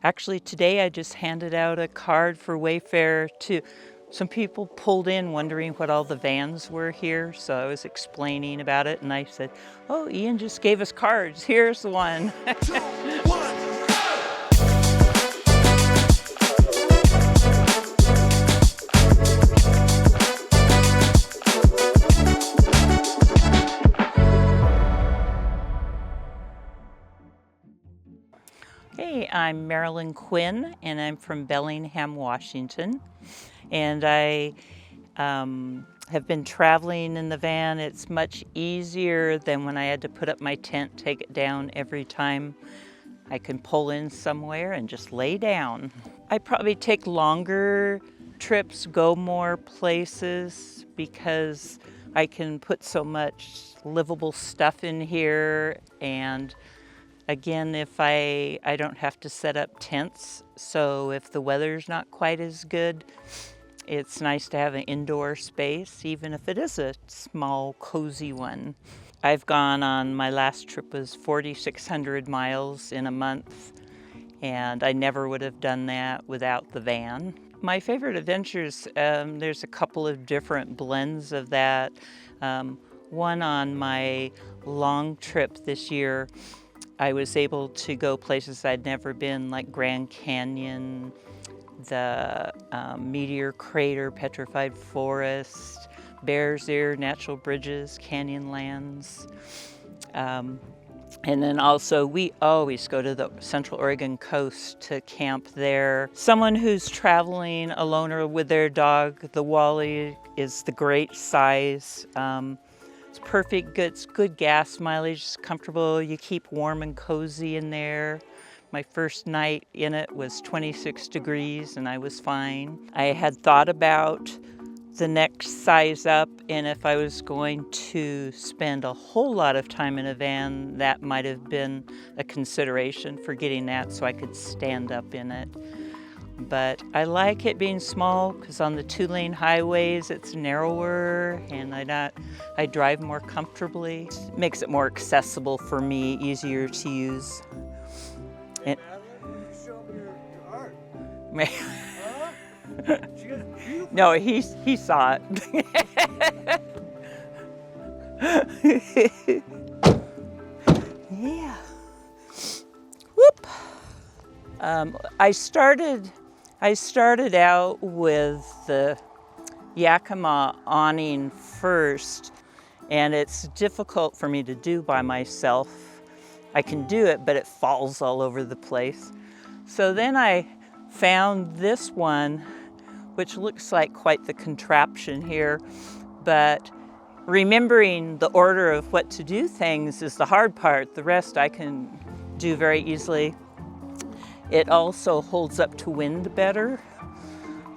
Actually, today I just handed out a card for Wayfarer to some people pulled in wondering what all the vans were here. So I was explaining about it and I said, oh, Ian just gave us cards. Here's the one. 2, 1, go! Hey, I'm Marilyn Quinn and I'm from Bellingham, Washington. And I have been traveling in the van. It's much easier than when I had to put up my tent, take it down every time. I can pull in somewhere and just lay down. I probably take longer trips, go more places because I can put so much livable stuff in here. And again, if I don't have to set up tents, so if the weather's not quite as good, it's nice to have an indoor space, even if it is a small, cozy one. I've gone on, my last trip was 4,600 miles in a month, and I never would have done that without the van. My favorite adventures, there's a couple of different blends of that. One on my long trip this year, I was able to go places I'd never been, like Grand Canyon, the Meteor Crater, Petrified Forest, Bears Ear, Natural Bridges, Canyonlands. And then also, we always go to the Central Oregon coast to camp there. Someone who's traveling alone or with their dog, the Wally, is the great size. It's perfect, it's good gas mileage, it's comfortable. You keep warm and cozy in there. My first night in it was 26 degrees and I was fine. I had thought about the next size up, and if I was going to spend a whole lot of time in a van, that might have been a consideration for getting that so I could stand up in it. But I like it being small because on the 2-lane highways it's narrower and I drive more comfortably. It makes it more accessible for me, easier to use. Hey, Marilyn, you show me your art. Huh? She goes, beautiful. No, he saw it. Yeah. Whoop. I started out with the Yakima awning first, and it's difficult for me to do by myself. I can do it, but it falls all over the place. So then I found this one, which looks like quite the contraption here, but remembering the order of what to do things is the hard part. The rest I can do very easily. It also holds up to wind better,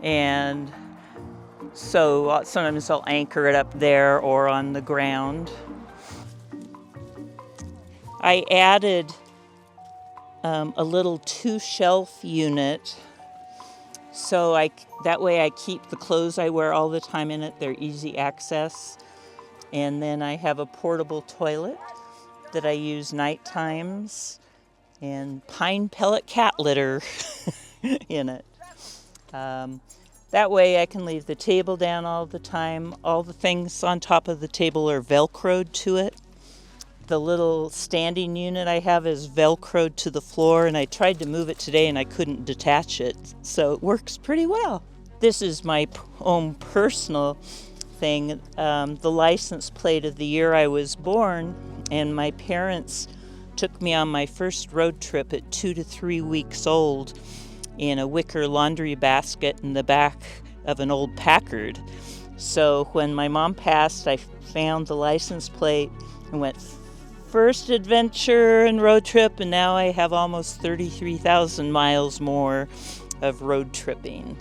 and so sometimes I'll anchor it up there or on the ground. I added a little 2-shelf unit, so that way I keep the clothes I wear all the time in it. They're easy access. And then I have a portable toilet that I use night times, and pine pellet cat litter in it. That way I can leave the table down all the time. All the things on top of the table are Velcroed to it. The little standing unit I have is Velcroed to the floor, and I tried to move it today and I couldn't detach it, so it works pretty well. This is my own personal thing, the license plate of the year I was born, and my parents took me on my first road trip at 2 to 3 weeks old in a wicker laundry basket in the back of an old Packard. So when my mom passed, I found the license plate and went, first adventure and road trip, and now I have almost 33,000 miles more of road tripping.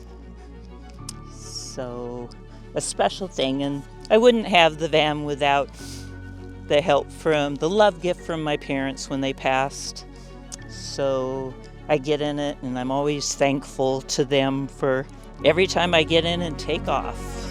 So a special thing, and I wouldn't have the van without the help from the love gift from my parents when they passed. So I get in it and I'm always thankful to them for every time I get in and take off.